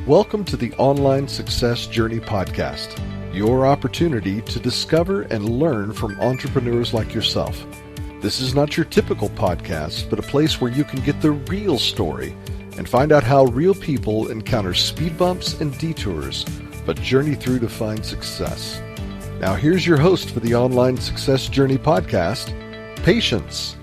Welcome to the Online Success Journey podcast, your opportunity to discover and learn from entrepreneurs like yourself. This is not your typical podcast, but a place where you can get the real story and find out how real people encounter speed bumps and detours, but journey through to find success. Now here's your host for the Online Success Journey podcast, Patience.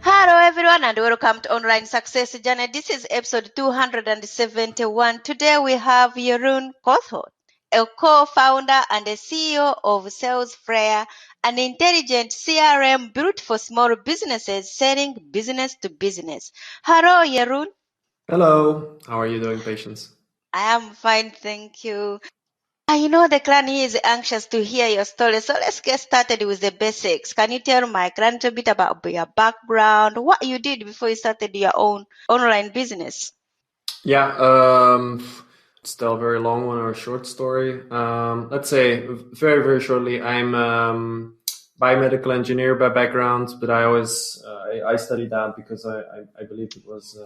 Hello everyone and welcome to Online Success Journey. This is episode 271. Today we have Jeroen Corthout, a co-founder and a CEO of Salesflare, an intelligent CRM built for small businesses selling business to business. Hello Jeroen. Hello, how are you doing, Patience? I am fine, thank you. I know the client is anxious to hear your story, so let's get started with the basics. Can you tell my client a bit about your background, what you did before you started your own online business? Yeah, it's still a very long one or a short story. Let's say very, very shortly, I'm biomedical engineer by background, but I studied that because I believe it was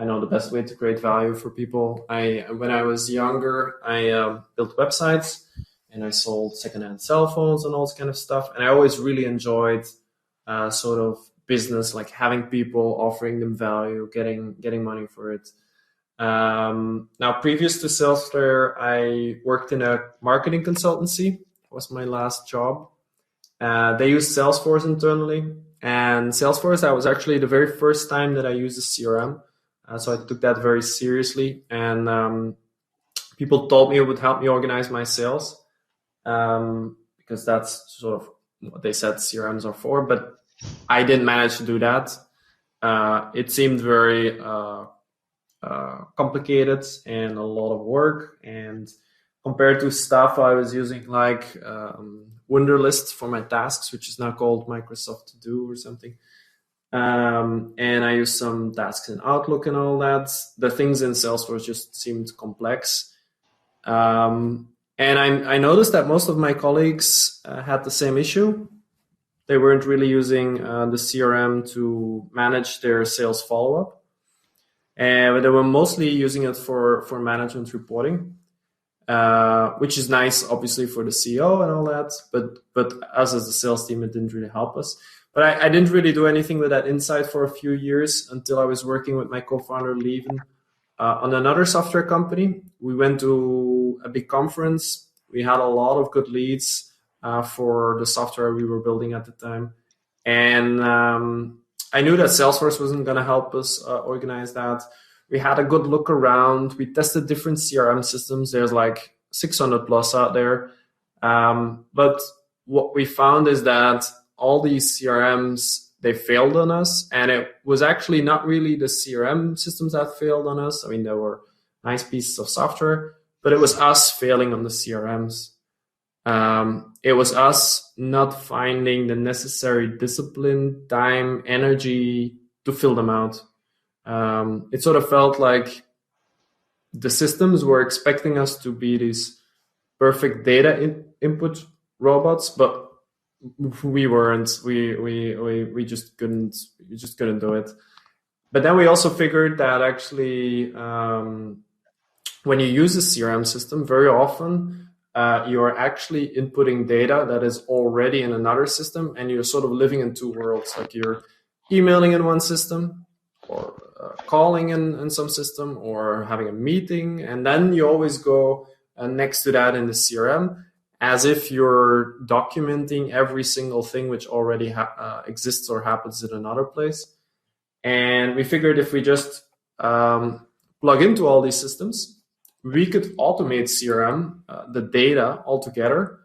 the best way to create value for people. When I was younger, I built websites and I sold secondhand cell phones and all this kind of stuff. And I always really enjoyed sort of business, like having people, offering them value, getting money for it. Now, previous to Salesflare, I worked in a marketing consultancy. That was my last job. They used Salesforce internally. And Salesforce, that was actually the very first time that I used a CRM. So I took that very seriously, and people told me it would help me organize my sales, because that's sort of what they said CRMs are for, but I didn't manage to do that. It seemed very complicated and a lot of work, and compared to stuff I was using like Wunderlist for my tasks, which is now called Microsoft To Do or something. And I used some tasks in Outlook and all that. The things in Salesforce just seemed complex. And I noticed that most of my colleagues had the same issue. They weren't really using the CRM to manage their sales follow-up. But they were mostly using it for management reporting, which is nice, obviously, for the CEO and all that. But us as a sales team, it didn't really help us. But I didn't really do anything with that insight for a few years until I was working with my co-founder, Lieven, on another software company. We went to a big conference. We had a lot of good leads for the software we were building at the time. And I knew that Salesforce wasn't going to help us organize that. We had a good look around. We tested different CRM systems. There's like 600 plus out there. But what we found is that all these CRMs, they failed on us. And it was actually not really the CRM systems that failed on us. I mean, there were nice pieces of software, but it was us failing on the CRMs. It was us not finding the necessary discipline, time, energy to fill them out. It sort of felt like the systems were expecting us to be these perfect data input robots, but we weren't. We just couldn't do it. But then we also figured that actually, when you use a CRM system, very often you are actually inputting data that is already in another system, and you're sort of living in two worlds. Like you're emailing in one system, or calling in some system, or having a meeting, and then you always go next to that in the CRM, as if you're documenting every single thing which already exists or happens in another place. And we figured if we just plug into all these systems, we could automate CRM, the data altogether,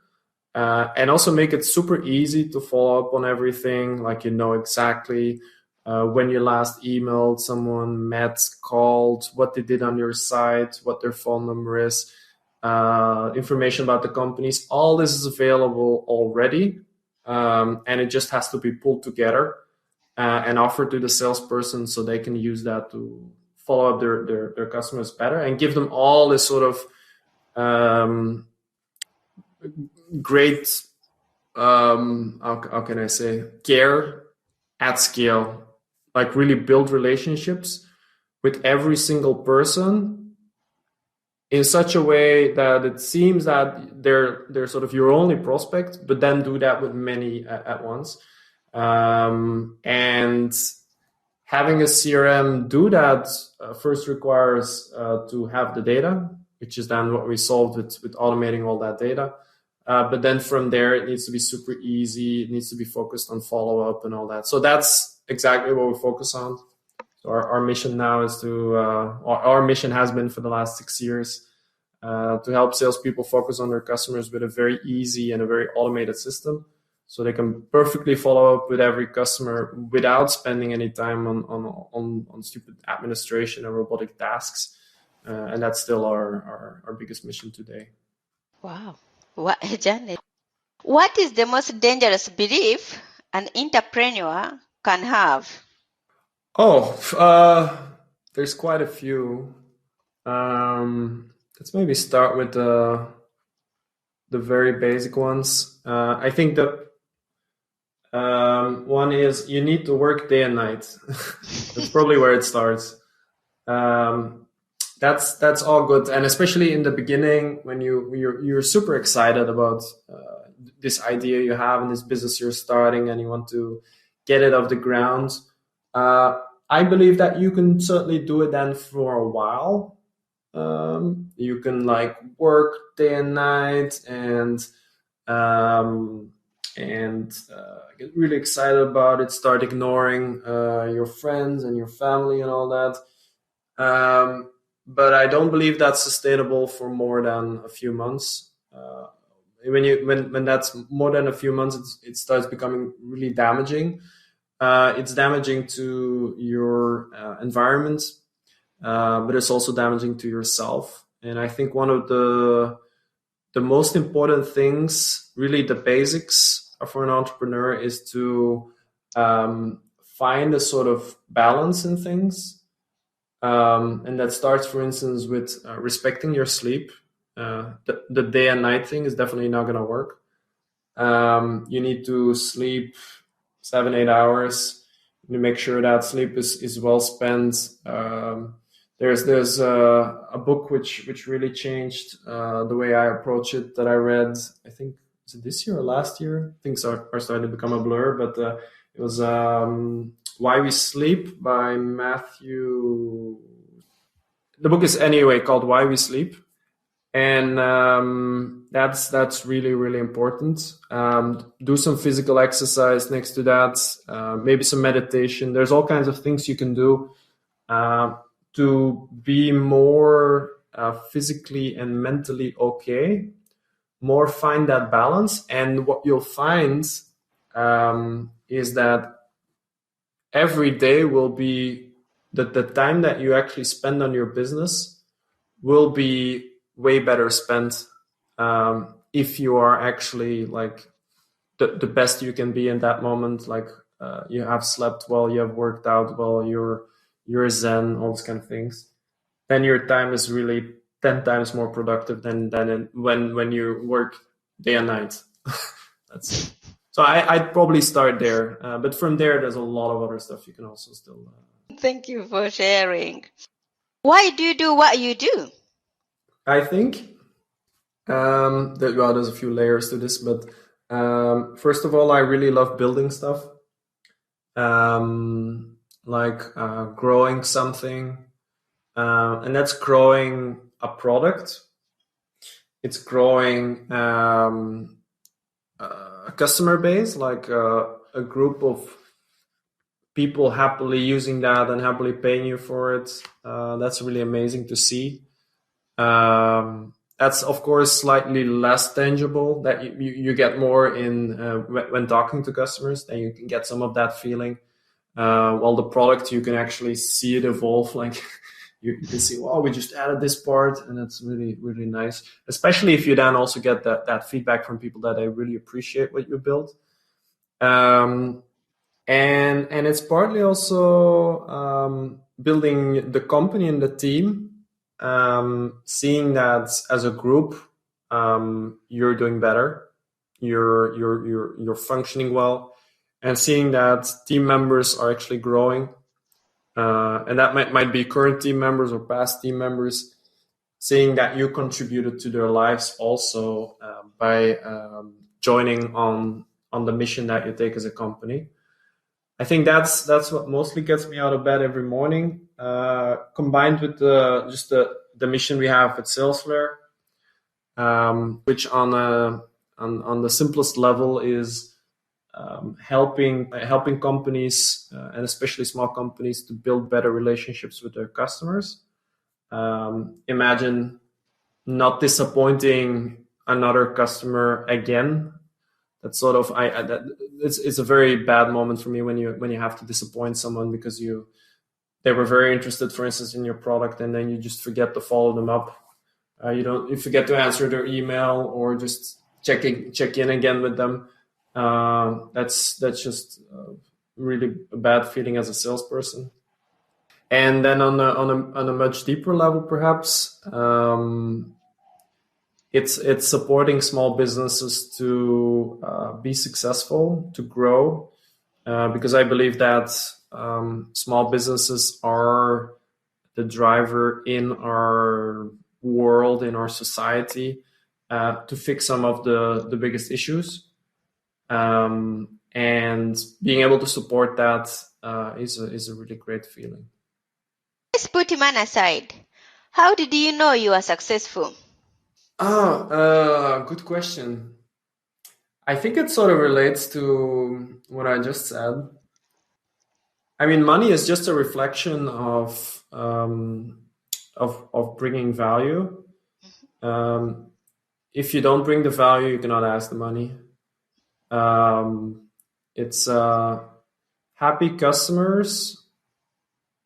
and also make it super easy to follow up on everything. Like, you know exactly when you last emailed someone, met, called, what they did on your site, what their phone number is, information about the companies. All this is available already, and it just has to be pulled together and offered to the salesperson so they can use that to follow up their customers better and give them all this sort of great, how can I say, care at scale. Like really build relationships with every single person in such a way that it seems that they're sort of your only prospect, but then do that with many at once. And having a CRM do that first requires to have the data, which is then what we solved with automating all that data. But then from there, it needs to be super easy. It needs to be focused on follow-up and all that. So that's exactly what we focus on. So our mission now is to, our mission has been for the last 6 years, to help salespeople focus on their customers with a very easy and a very automated system. So they can perfectly follow up with every customer without spending any time on stupid administration or robotic tasks. And that's still our biggest mission today. Wow. What a journey. What is the most dangerous belief an entrepreneur can have? There's quite a few. Let's maybe start with the very basic ones. I think that one is you need to work day and night. That's probably where it starts. That's all good, and especially in the beginning when you're super excited about this idea you have and this business you're starting, and you want to get it off the ground. I believe that you can certainly do it then for a while. You can like work day and night and get really excited about it. Start ignoring your friends and your family and all that. But I don't believe that's sustainable for more than a few months. When that's more than a few months, it starts becoming really damaging. It's damaging to your environment, but it's also damaging to yourself. And I think one of the most important things, really the basics for an entrepreneur, is to find a sort of balance in things. And that starts, for instance, with respecting your sleep. The day and night thing is definitely not going to work. You need to sleep 7-8 hours. You make sure that sleep is well spent. There's a book which really changed the way I approach it, that I read, I think, was it this year or last year? Things are starting to become a blur, but it was Why We Sleep by Matthew. The book is anyway called Why We Sleep. And that's really, really important. Do some physical exercise next to that, maybe some meditation. There's all kinds of things you can do to be more physically and mentally okay, more find that balance. And what you'll find is that every day will be the time that you actually spend on your business will be way better spent if you are actually like the best you can be in that moment. Like you have slept well, you have worked out well, you're zen, all these kind of things. Then your time is really 10 times more productive than when you work day and night. That's it. So I'd probably start there, but from there, there's a lot of other stuff you can also still. Thank you for sharing. Why do you do what you do? I think there's a few layers to this, but first of all, I really love building stuff, growing something, and that's growing a product. It's growing a customer base, like a group of people happily using that and happily paying you for it. That's really amazing to see. That's of course slightly less tangible. That you get more in when talking to customers. Then you can get some of that feeling. While the product, you can actually see it evolve. Like you can see, wow, we just added this part, and it's really, really nice. Especially if you then also get that feedback from people that they really appreciate what you built. And it's partly also building the company and the team. Seeing that as a group, you're doing better, you're functioning well, and seeing that team members are actually growing, and that might be current team members or past team members. seeing that you contributed to their lives also by joining on the mission that you take as a company. I think that's what mostly gets me out of bed every morning, combined with the mission we have at Salesflare, which on the simplest level is helping companies and especially small companies to build better relationships with their customers. Imagine not disappointing another customer again. That's sort of it's a very bad moment for me when you have to disappoint someone because they were very interested, for instance, in your product, and then you just forget to follow them up. You forget to answer their email or just check in again with them. That's just really a bad feeling as a salesperson. And then on a much deeper level, perhaps, it's supporting small businesses to be successful, to grow, because I believe that small businesses are the driver in our world, in our society, to fix some of the biggest issues. And being able to support that is a really great feeling. Let's put Iman aside. How did you know you are successful? Good question. I think it sort of relates to what I just said. I mean, money is just a reflection of bringing value. If you don't bring the value, you cannot ask the money. It's happy customers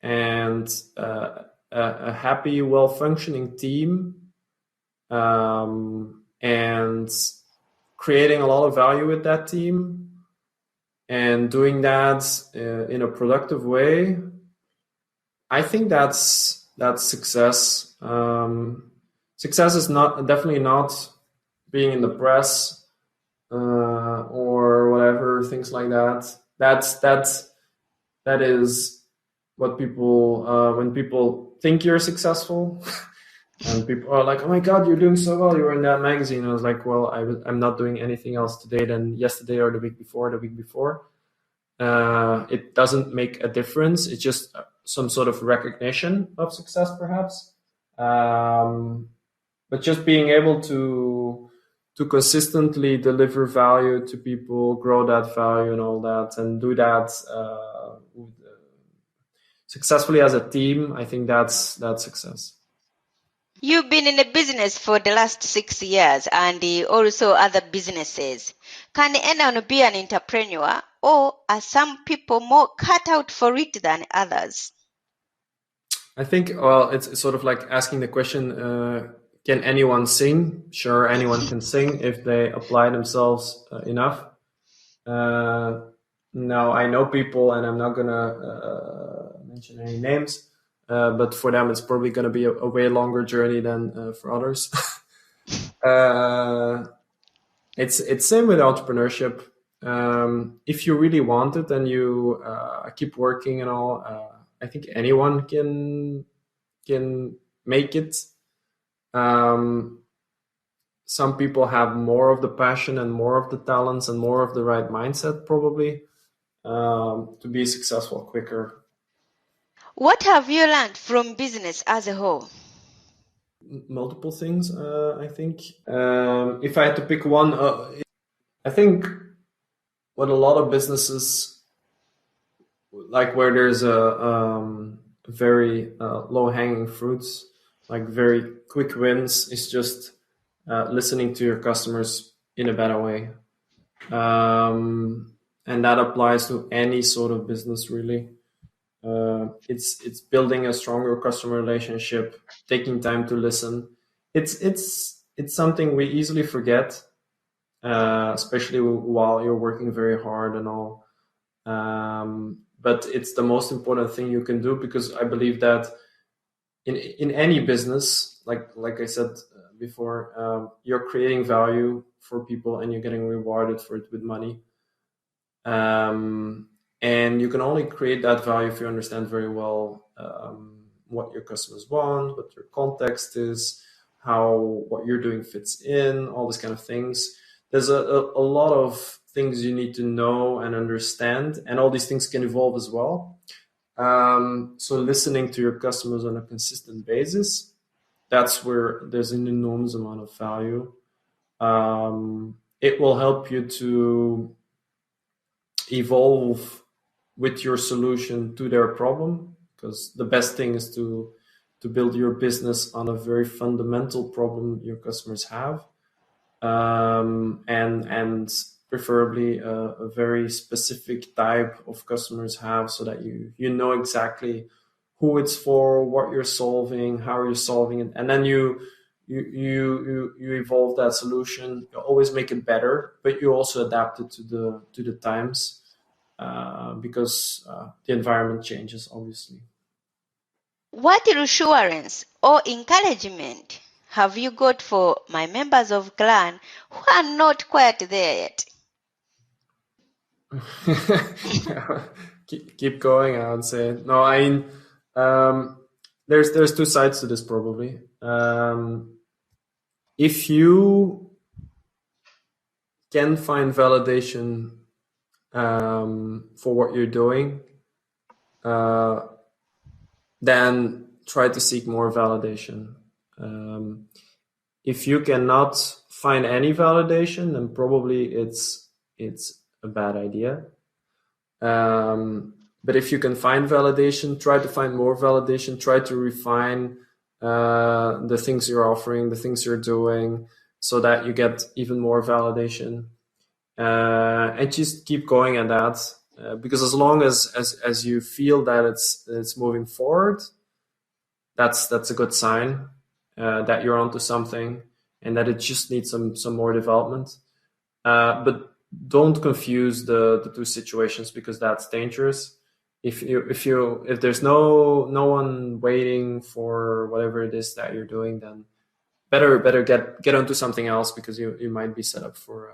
and a happy, well-functioning team, and creating a lot of value with that team and doing that in a productive way. I think that's success. Success is definitely not being in the press or whatever, things like that. That is what people when people think you're successful. And people are like, "Oh my God, you're doing so well. You were in that magazine." I was like, "Well, I'm not doing anything else today than yesterday or the week before. It doesn't make a difference. It's just some sort of recognition of success, perhaps. But just being able to consistently deliver value to people, grow that value and all that, and do that successfully as a team, I think that's success." You've been in the business for the last 6 years and also other businesses. Can anyone be an entrepreneur, or are some people more cut out for it than others? I think, well, it's sort of like asking the question, can anyone sing? Sure, anyone can sing if they apply themselves enough. Now, I know people, and I'm not going to mention any names, but for them, it's probably going to be a way longer journey than for others. It's same with entrepreneurship. If you really want it and you keep working and all, I think anyone can make it. Some people have more of the passion and more of the talents and more of the right mindset, probably, to be successful quicker. What have you learned from business as a whole? Multiple things, I think. If I had to pick one, I think what a lot of businesses, like where there's a very low-hanging fruits, like very quick wins, is just listening to your customers in a better way. And that applies to any sort of business, really. It's building a stronger customer relationship, taking time to listen. It's something we easily forget, especially while you're working very hard and all. But it's the most important thing you can do, because I believe that in any business, like I said before, you're creating value for people and you're getting rewarded for it with money. And you can only create that value if you understand very well what your customers want, what your context is, how what you're doing fits in, all these kind of things. There's a lot of things you need to know and understand, and all these things can evolve as well. So listening to your customers on a consistent basis, that's where there's an enormous amount of value. It will help you to evolve with your solution to their problem, because the best thing is to build your business on a very fundamental problem your customers have, and preferably a very specific type of customers have, so that you know exactly who it's for, what you're solving, how you're solving it, and then you evolve that solution. You always make it better, but you also adapt it to the times, because the environment changes, obviously. What reassurance or encouragement have you got for my members of clan who are not quite there yet? Keep going, I would say. No, I mean, there's two sides to this, probably. If you can find validation for what you're doing, then try to seek more validation. If you cannot find any validation, then probably it's a bad idea. But if you can find validation, try to find more validation, try to refine the things you're offering, the things you're doing, so that you get even more validation. And just keep going at that, because as long as you feel that it's moving forward, that's a good sign that you're onto something, and that it just needs some more development. But don't confuse the two situations, because that's dangerous. If there's no one waiting for whatever it is that you're doing, then better get onto something else, because you might be set up for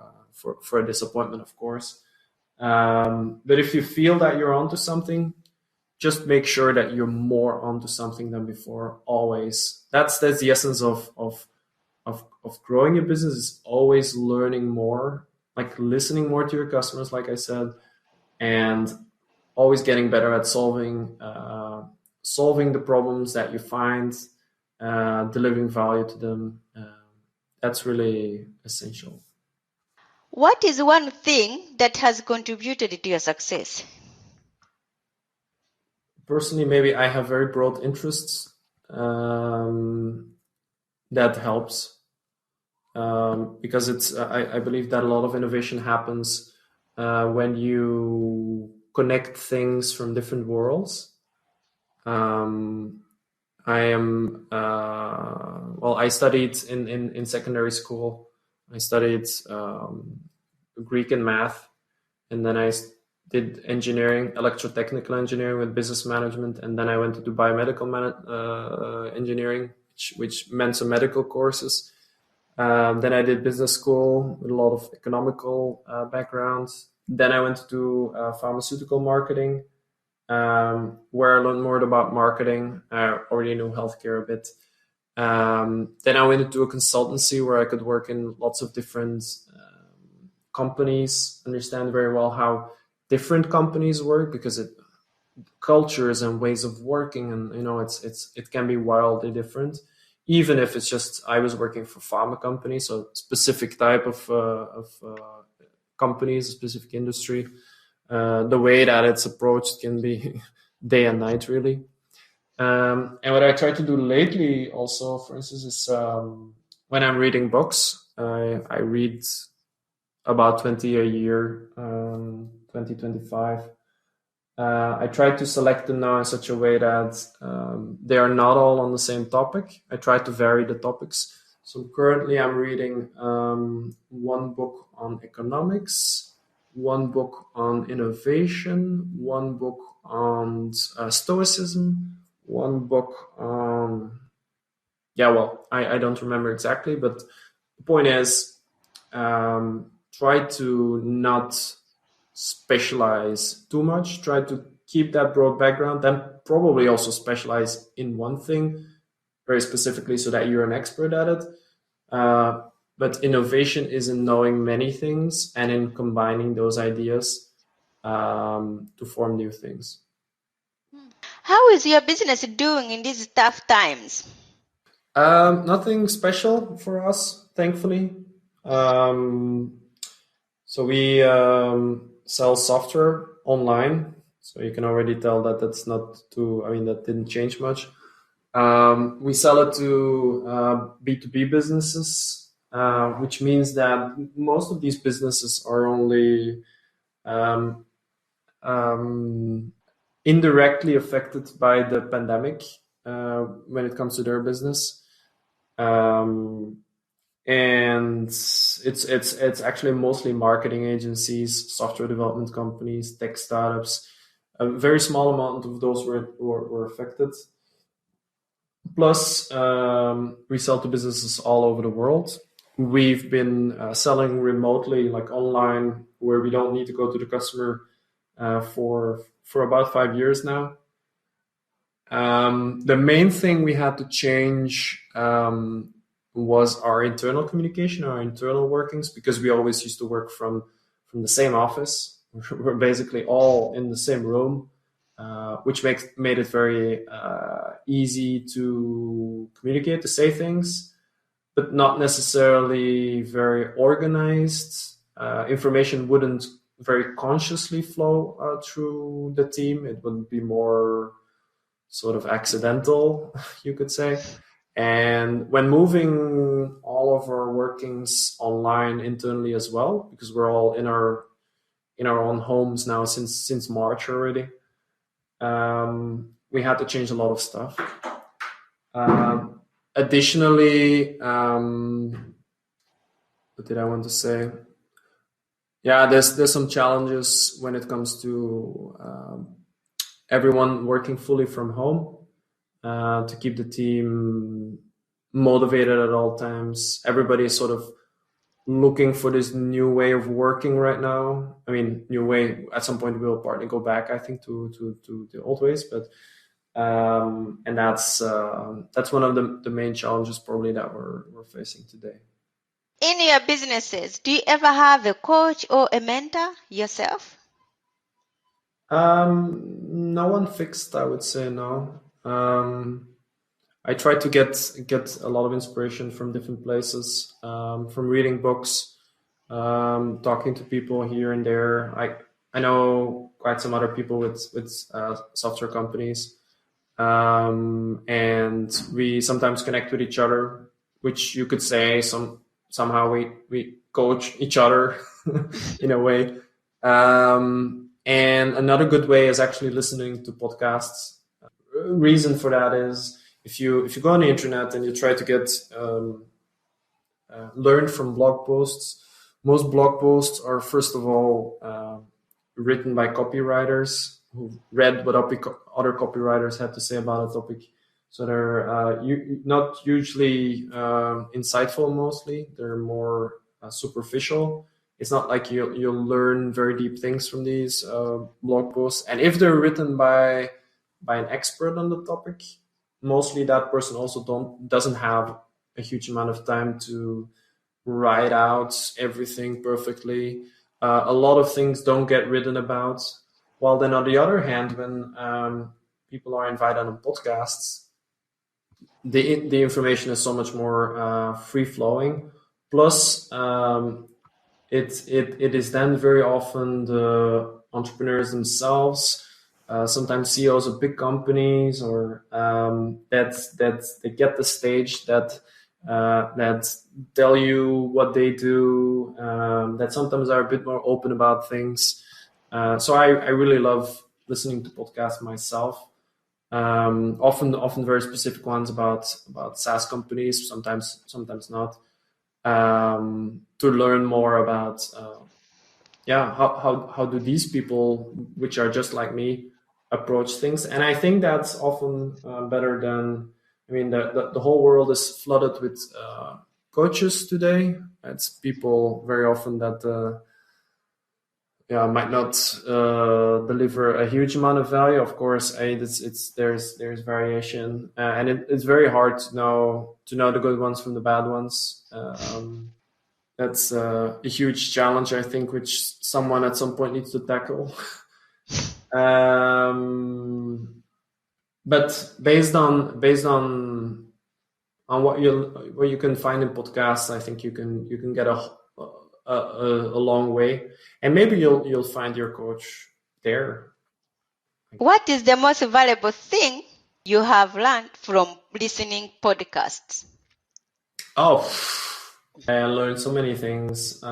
a disappointment, of course. But if you feel that you're onto something, just make sure that you're more onto something than before. Always. That's the essence of growing your business, is always learning more, like listening more to your customers, like I said, and always getting better at solving the problems that you find, delivering value to them. That's really essential. What is one thing that has contributed to your success? Personally, maybe I have very broad interests. That helps, because I believe that a lot of innovation happens when you connect things from different worlds. I studied in secondary school. I studied Greek and math, and then I did engineering, electrotechnical engineering with business management, and then I went to do biomedical engineering, which meant some medical courses. Then I did business school with a lot of economical background. Then I went to do pharmaceutical marketing, where I learned more about marketing. I already knew healthcare a bit. Then I went into a consultancy where I could work in lots of different companies, understand very well how different companies work, because cultures and ways of working, and it can be wildly different. Even if it's just I was working for pharma companies, so specific type of companies, a specific industry. The way that it's approached can be day and night, really. And what I try to do lately also, for instance, is when I'm reading books, I read about 20 a year, 20, 25. I try to select them now in such a way that they are not all on the same topic. I try to vary the topics. So currently I'm reading one book on economics, one book on innovation, one book on stoicism, one book on... I don't remember exactly, but the point is, try to not specialize too much. Try to keep that broad background, then probably also specialize in one thing, very specifically so that you're an expert at it. But innovation is in knowing many things and in combining those ideas to form new things. How is your business doing in these tough times? Nothing special for us, thankfully. So we sell software online. So you can already tell that that's not too, I mean, that didn't change much. We sell it to B2B businesses, which means that most of these businesses are only indirectly affected by the pandemic when it comes to their business. And it's actually mostly marketing agencies, software development companies, tech startups. A very small amount of those were affected. Plus, we sell to businesses all over the world. We've been selling remotely, like online, where we don't need to go to the customer for about 5 years now. The main thing we had to change was our internal communication, our internal workings, because we always used to work from the same office. We're basically all in the same room, which made it very easy to communicate, to say things, but not necessarily very organized. Information wouldn't very consciously flow through the team. It would be more sort of accidental, you could say. And when moving all of our workings online internally as well, because we're all in our own homes now since March already, we had to change a lot of stuff. Additionally, what did I want to say? Yeah, there's some challenges when it comes to everyone working fully from home. To keep the team motivated at all times. Everybody is sort of looking for this new way of working right now. I mean, new way, at some point we'll partly go back, I think, to the old ways, but and that's one of the main challenges probably that we're facing today. In your businesses, do you ever have a coach or a mentor yourself? No one fixed, I would say, no. I try to get a lot of inspiration from different places, from reading books, talking to people here and there. I know quite some other people with software companies, and we sometimes connect with each other, which you could say somehow we coach each other in a way. And another good way is actually listening to podcasts. Reason for that is if you go on the internet and you try to get learn from blog posts, most blog posts are first of all written by copywriters who read what other copywriters had to say about a topic. So they're not hugely insightful. Mostly they're more superficial. It's not like you'll learn very deep things from these blog posts. And if they're written by an expert on the topic, mostly that person also doesn't have a huge amount of time to write out everything perfectly. A lot of things don't get written about. While then on the other hand, when people are invited on podcasts, the information is so much more free flowing. Plus, it is then very often the entrepreneurs themselves, sometimes CEOs of big companies, or that they get the stage that tell you what they do, that sometimes are a bit more open about things. So I really love listening to podcasts myself. Often very specific ones about SaaS companies, sometimes not. To learn more about how do these people, which are just like me, approach things. And I think that's often better than, I mean, the whole world is flooded with coaches today. It's people very often that might not deliver a huge amount of value. Of course, there's variation, and it's very hard to know the good ones from the bad ones. That's a huge challenge, I think, which someone at some point needs to tackle. But based on what you can find in podcasts, I think you can get a long way, and maybe you'll find your coach there. What is the most valuable thing you have learned from listening podcasts? Oh, I learned so many things.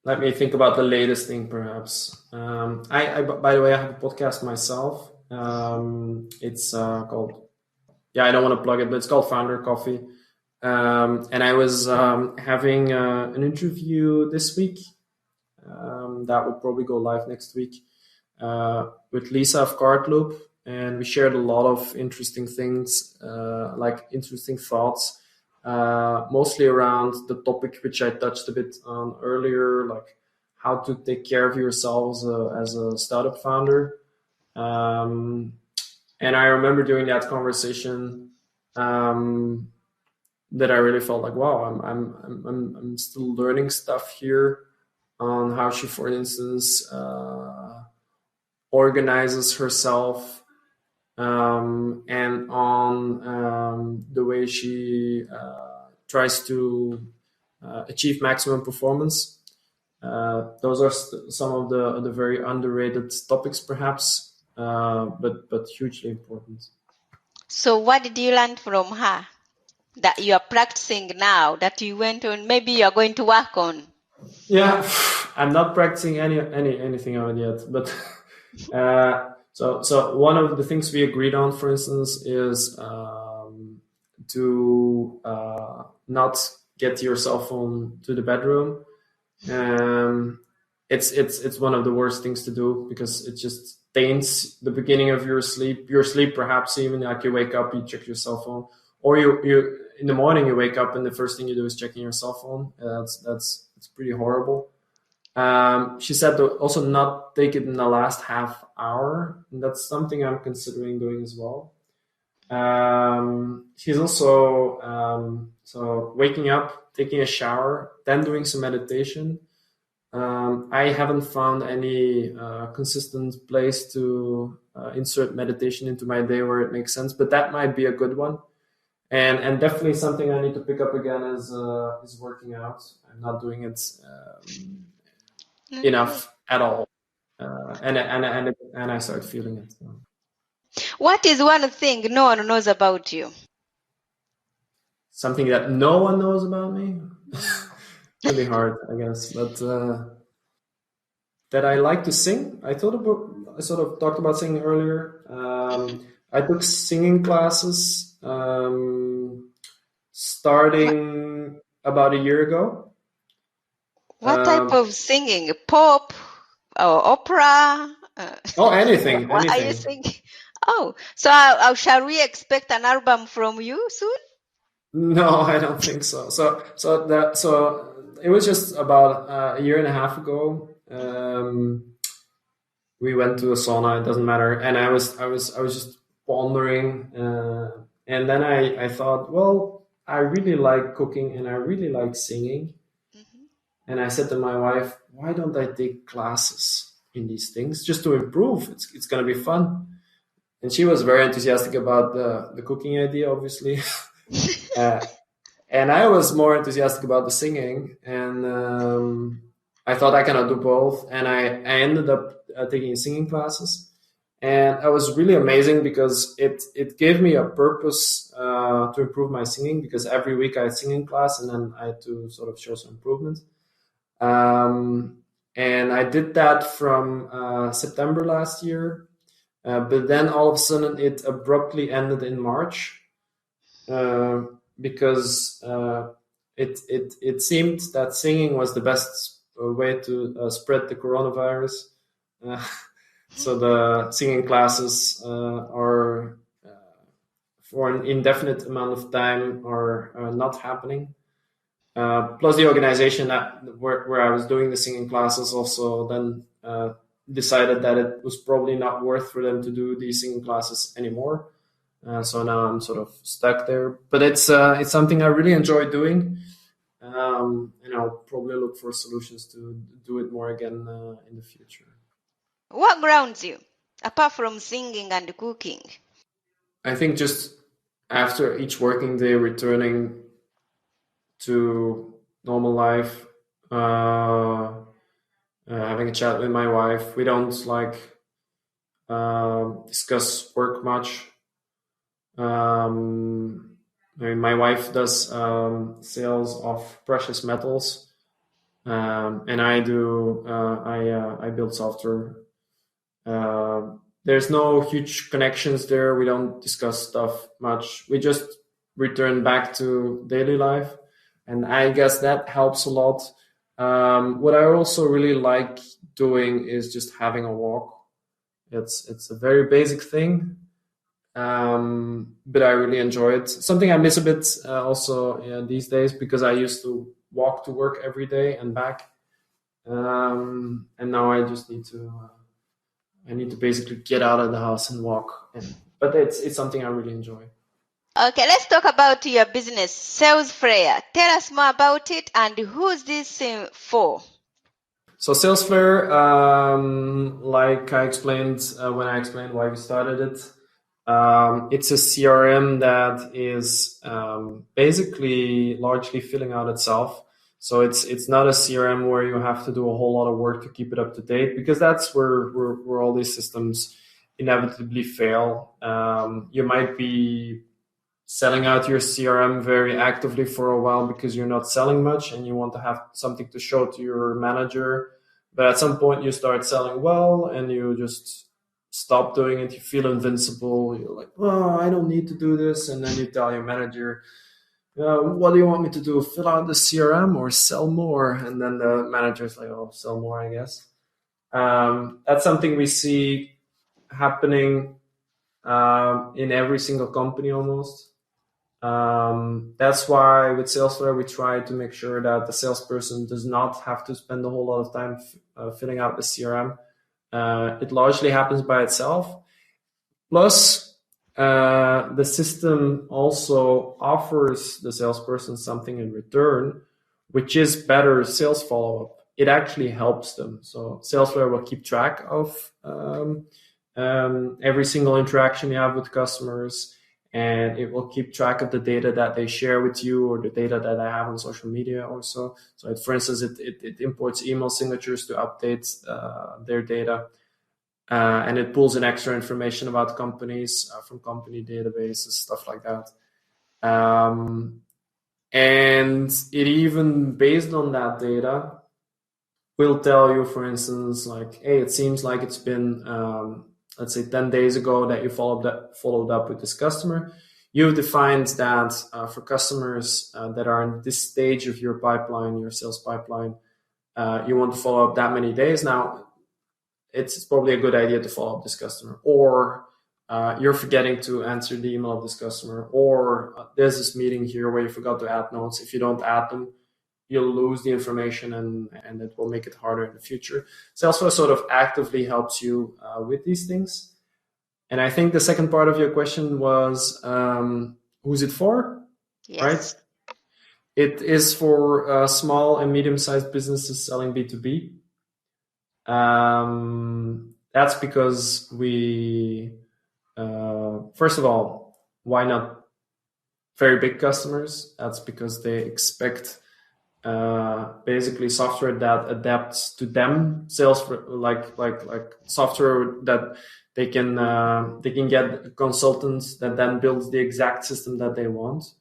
Let me think about the latest thing, perhaps. I by the way, I have a podcast myself. It's called, I don't want to plug it, but it's called Founder Coffee. And I was having an interview this week that will probably go live next week with Lisa of Cardloop, and we shared a lot of interesting things, like interesting thoughts, mostly around the topic which I touched a bit on earlier, like how to take care of yourselves as a startup founder. And I remember during that conversation that I really felt like, wow, I'm still learning stuff here on how she, for instance, organizes herself, and on the way she tries to achieve maximum performance. Those are some of the very underrated topics, perhaps, but hugely important. So what did you learn from her that you are practicing now, that you went on, maybe you are going to work on? Yeah, I'm not practicing anything on it yet, but so one of the things we agreed on, for instance, is to not get your cell phone to the bedroom. It's one of the worst things to do, because it just taints the beginning of your sleep. Perhaps even like you wake up, you check your cell phone, or you in the morning you wake up and the first thing you do is checking your cell phone. It's pretty horrible. She said to also not take it in the last half hour, and that's something I'm considering doing as well. She's also so waking up, taking a shower, then doing some meditation. I haven't found any consistent place to insert meditation into my day where it makes sense, but that might be a good one. And definitely something I need to pick up again is working out. I'm not doing it enough at all, and I start feeling it. What is one thing no one knows about you? Something that no one knows about me? Really hard, I guess. But that I like to sing. I sort of talked about singing earlier. I took singing classes starting about a year ago. What type of singing? Pop or opera? Anything. What are you singing? Oh, so shall we expect an album from you soon? No, I don't think so. So it was just about a year and a half ago. We went to a sauna. It doesn't matter. And I was just pondering, and then I thought, well, I really like cooking and I really like singing. Mm-hmm. And I said to my wife, why don't I take classes in these things just to improve? It's going to be fun. And she was very enthusiastic about the cooking idea, obviously. And I was more enthusiastic about the singing, and I thought I cannot do both. And I ended up taking singing classes, and it was really amazing because it gave me a purpose to improve my singing, because every week I had singing class and then I had to sort of show some improvement. And I did that from September last year, but then all of a sudden it abruptly ended in March. Because it seemed that singing was the best way to spread the coronavirus. So the singing classes are for an indefinite amount of time are not happening. plus the organization where I was doing the singing classes also then decided that it was probably not worth for them to do these singing classes anymore. So now I'm sort of stuck there. But it's something I really enjoy doing. And I'll probably look for solutions to do it more again in the future. What grounds you, apart from singing and cooking? I think just after each working day, returning to normal life, having a chat with my wife. We don't discuss work much. I mean, my wife does sales of precious metals, and I do. I build software. There's no huge connections there. We don't discuss stuff much. We just return back to daily life, and I guess that helps a lot. What I also really like doing is just having a walk. It's a very basic thing, but I really enjoy it. Something I miss a bit also these days, because I used to walk to work every day and back, and now I just need to. I need to basically get out of the house and walk. But it's something I really enjoy. Okay, let's talk about your business, Salesflare. Tell us more about it and who's this for? So Salesflare, like I explained when I explained why we started it, it's a CRM that is basically largely filling out itself. So it's not a CRM where you have to do a whole lot of work to keep it up to date, because that's where all these systems inevitably fail. You might be selling out your CRM very actively for a while because you're not selling much and you want to have something to show to your manager. But at some point you start selling well and you just stop doing it. You feel invincible. You're like, oh, I don't need to do this. And then you tell your manager, what do you want me to do? Fill out the CRM or sell more? And then the manager's like, oh, sell more, I guess. That's something we see happening in every single company almost. That's why with Salesflare, we try to make sure that the salesperson does not have to spend a whole lot of time filling out the CRM. It largely happens by itself. Plus, the system also offers the salesperson something in return, which is better sales follow-up. It actually helps them. So Salesflare will keep track of every single interaction you have with customers, and it will keep track of the data that they share with you or the data that they have on social media also. So for instance, it imports email signatures to update their data. And it pulls in extra information about companies from company databases, stuff like that. And it even, based on that data, will tell you, for instance, like, hey, it seems like it's been, let's say 10 days ago that you followed up with this customer. You've defined that for customers that are in this stage of your pipeline, your sales pipeline, you want to follow up that many days. Now, it's probably a good idea to follow up this customer, or you're forgetting to answer the email of this customer, or there's this meeting here where you forgot to add notes. If you don't add them, you'll lose the information and it will make it harder in the future. Salesforce sort of actively helps you with these things. And I think the second part of your question was, who's it for? Yes. Right? It is for small and medium-sized businesses selling B2B. That's because we, first of all, why not very big customers? That's because they expect basically software that adapts to them. Sales like software that they can get consultants that then builds the exact system that they want.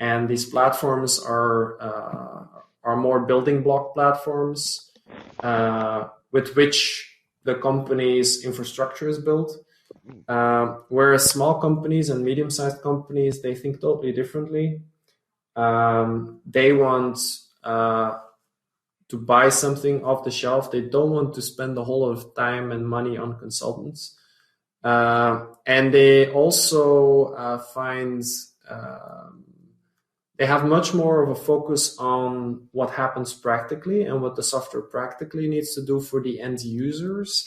And these platforms are more building block platforms with which the company's infrastructure is built. Whereas small companies and medium-sized companies, they think totally differently. They want to buy something off the shelf. They don't want to spend a whole lot of time and money on consultants. And they also find they have much more of a focus on what happens practically and what the software practically needs to do for the end users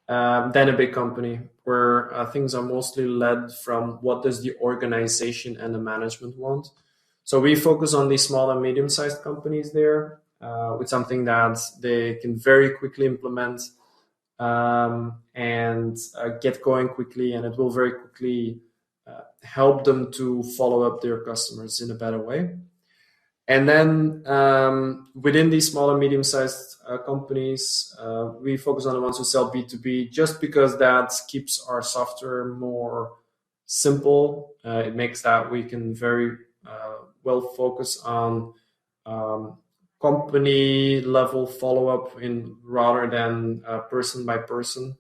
than a big company, where things are mostly led from what does the organization and the management want. So we focus on these small and medium-sized companies there with something that they can very quickly implement and get going quickly, and it will very quickly help them to follow up their customers in a better way. And then within these small and medium-sized companies, we focus on the ones who sell B2B just because that keeps our software more simple. It makes that we can very well focus on company level follow-up in rather than person by person,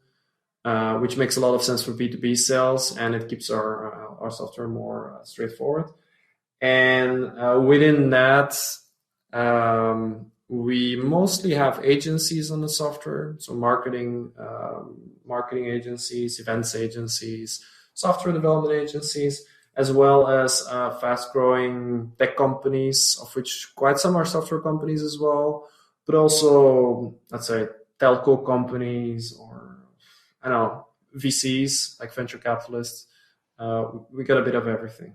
which makes a lot of sense for B2B sales, and it keeps our software more straightforward. And within that, we mostly have agencies on the software, so marketing agencies, events agencies, software development agencies, as well as fast-growing tech companies, of which quite some are software companies as well, but also, let's say, telco companies or, I don't know, VCs, like venture capitalists. We got a bit of everything.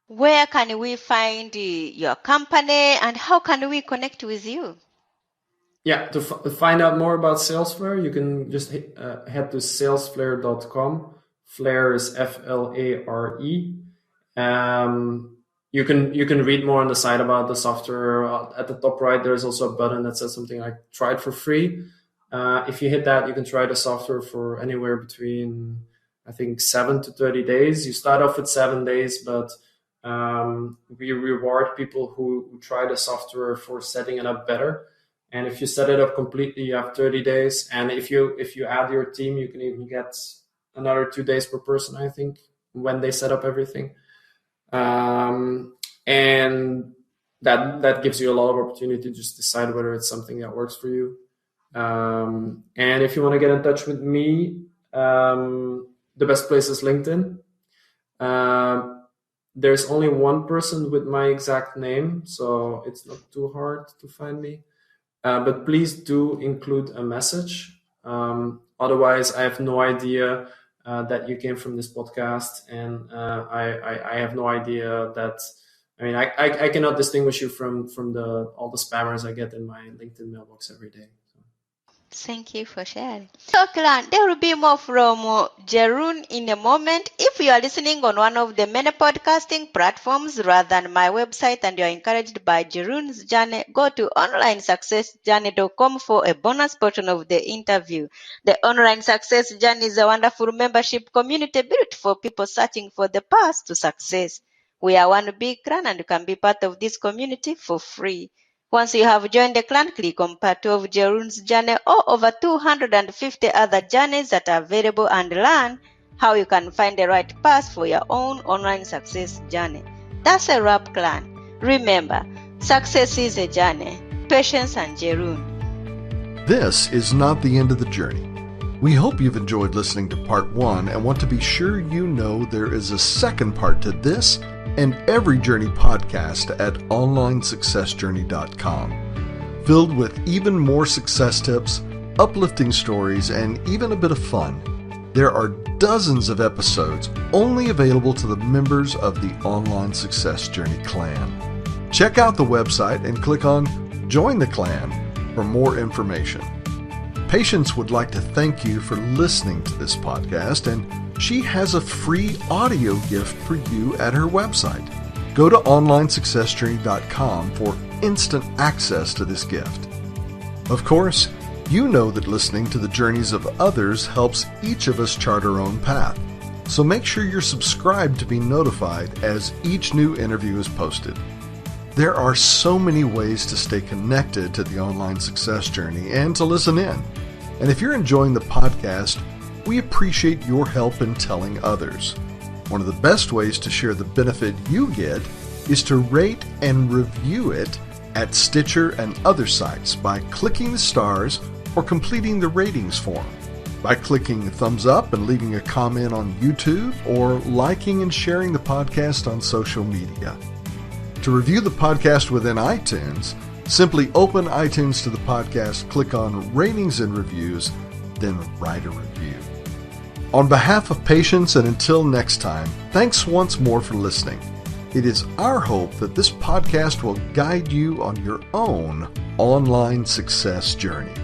Where can we find your company, and how can we connect with you? Yeah, to find out more about Salesflare, you can just head to salesflare.com. Flare is Flare. You can read more on the site about the software. At the top right, there's also a button that says something like "Try it for free." If you hit that, you can try the software for anywhere between, I think, 7 to 30 days. You start off with 7 days, but we reward people who try the software for setting it up better. And if you set it up completely, you have 30 days. And if you add your team, you can even get another 2 days per person, I think, when they set up everything. And that gives you a lot of opportunity to just decide whether it's something that works for you. And if you want to get in touch with me, the best place is LinkedIn. There's only one person with my exact name, so it's not too hard to find me. But please do include a message. Otherwise, I have no idea that you came from this podcast, and I have no idea that. I mean, I cannot distinguish you from all the spammers I get in my LinkedIn mailbox every day. Thank you for sharing. So, Clan, there will be more from Jeroen in a moment. If you are listening on one of the many podcasting platforms rather than my website and you are encouraged by Jeroen's journey, go to onlinesuccessjourney.com for a bonus portion of the interview. The Online Success Journey is a wonderful membership community built for people searching for the path to success. We are one big clan and you can be part of this community for free. Once you have joined the clan, click on part 2 of Jeroen's journey or over 250 other journeys that are available and learn how you can find the right path for your own online success journey. That's a wrap, clan. Remember, success is a journey. Patience and Jeroen. This is not the end of the journey. We hope you've enjoyed listening to part 1 and want to be sure you know there is a second part to this and every journey podcast at onlinesuccessjourney.com, filled with even more success tips, uplifting stories, and even a bit of fun. There are dozens of episodes only available to the members of the Online Success Journey clan. Check out the website and click on Join the Clan for more information. Patience would like to thank you for listening to this podcast, and she has a free audio gift for you at her website. Go to onlinesuccessjourney.com for instant access to this gift. Of course, you know that listening to the journeys of others helps each of us chart our own path. So make sure you're subscribed to be notified as each new interview is posted. There are so many ways to stay connected to the Online Success Journey and to listen in. And if you're enjoying the podcast, we appreciate your help in telling others. One of the best ways to share the benefit you get is to rate and review it at Stitcher and other sites by clicking the stars or completing the ratings form, by clicking thumbs up and leaving a comment on YouTube, or liking and sharing the podcast on social media. To review the podcast within iTunes, simply open iTunes to the podcast, click on Ratings and Reviews, then write a review. On behalf of Patience, and until next time, thanks once more for listening. It is our hope that this podcast will guide you on your own online success journey.